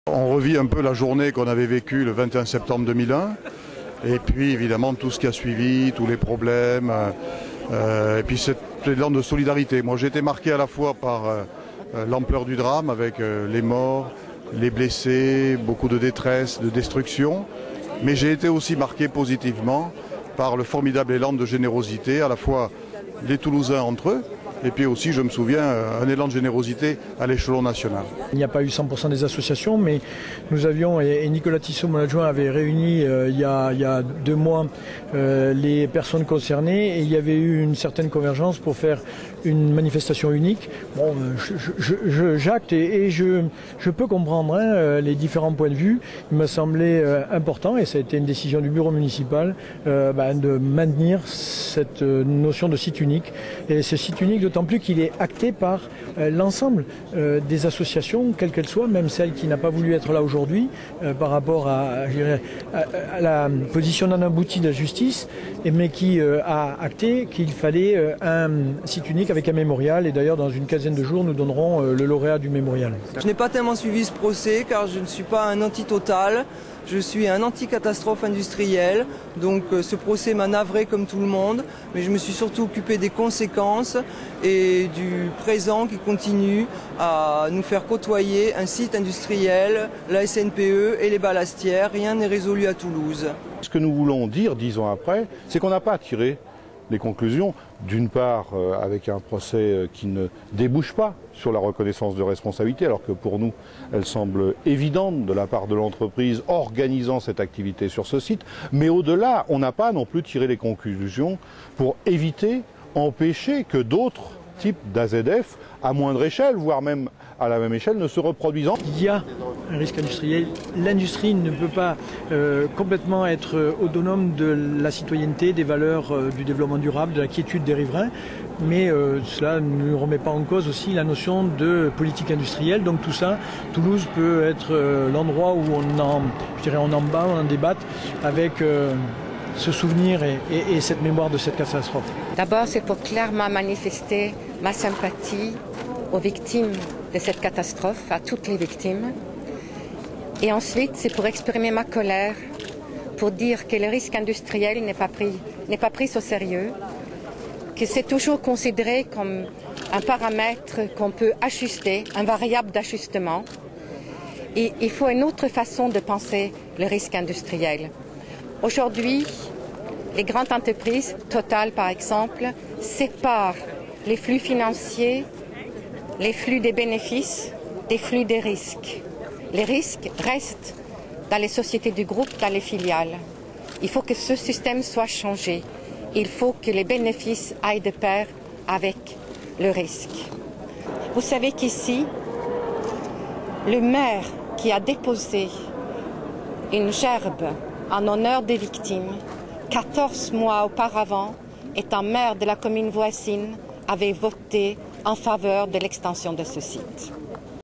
On revit un peu la journée qu'on avait vécue le 21 septembre 2001 et puis évidemment tout ce qui a suivi, tous les problèmes et puis cet élan de solidarité. Moi j'ai été marqué à la fois par l'ampleur du drame avec les morts, les blessés, beaucoup de détresse, de destruction, mais j'ai été aussi marqué positivement par le formidable élan de générosité, à la fois les Toulousains entre eux, et puis aussi, je me souviens, un élan de générosité à l'échelon national. Il n'y a pas eu 100% des associations, mais nous avions, et Nicolas Tissot, mon adjoint, avait réuni il y a 2 mois les personnes concernées, et il y avait eu une certaine convergence pour faire une manifestation unique. Bon, j'acte et je peux comprendre les différents points de vue. Il m'a semblé important, et ça a été une décision du bureau municipal, de maintenir cette notion de site unique. Et ce site unique, d'autant plus qu'il est acté par l'ensemble des associations, quelles qu'elles soient, même celle qui n'a pas voulu être là aujourd'hui, par rapport à la position non aboutie de la justice, mais qui a acté qu'il fallait un site unique avec un mémorial. Et d'ailleurs, dans une quinzaine de jours, nous donnerons le lauréat du mémorial. Je n'ai pas tellement suivi ce procès car je ne suis pas un anti-total. Je suis un anti-catastrophe industrielle, donc ce procès m'a navré comme tout le monde, mais je me suis surtout occupé des conséquences et du présent qui continue à nous faire côtoyer un site industriel, la SNPE et les ballastières. Rien n'est résolu à Toulouse. Ce que nous voulons dire 10 ans après, c'est qu'on n'a pas tiré les conclusions, d'une part avec un procès qui ne débouche pas sur la reconnaissance de responsabilité, alors que pour nous, elle semble évidente de la part de l'entreprise organisant cette activité sur ce site, mais au-delà, on n'a pas non plus tiré les conclusions pour éviter, empêcher que d'autres types d'AZF, à moindre échelle, voire même à la même échelle, ne se reproduisent. Il y a un risque industriel. L'industrie ne peut pas complètement être autonome de la citoyenneté, des valeurs du développement durable, de la quiétude des riverains, mais cela ne remet pas en cause aussi la notion de politique industrielle. Donc tout ça, Toulouse peut être l'endroit où on en débatte avec ce souvenir et cette mémoire de cette catastrophe. D'abord, c'est pour clairement manifester ma sympathie aux victimes de cette catastrophe, à toutes les victimes. Et ensuite, c'est pour exprimer ma colère, pour dire que le risque industriel n'est pas pris au sérieux, que c'est toujours considéré comme un paramètre qu'on peut ajuster, un variable d'ajustement. Et il faut une autre façon de penser le risque industriel. Aujourd'hui, les grandes entreprises, Total par exemple, séparent les flux financiers, les flux des bénéfices, des flux des risques. Les risques restent dans les sociétés du groupe, dans les filiales. Il faut que ce système soit changé. Il faut que les bénéfices aillent de pair avec le risque. Vous savez qu'ici, le maire qui a déposé une gerbe en honneur des victimes, 14 mois auparavant, étant maire de la commune voisine, avait voté en faveur de l'extension de ce site.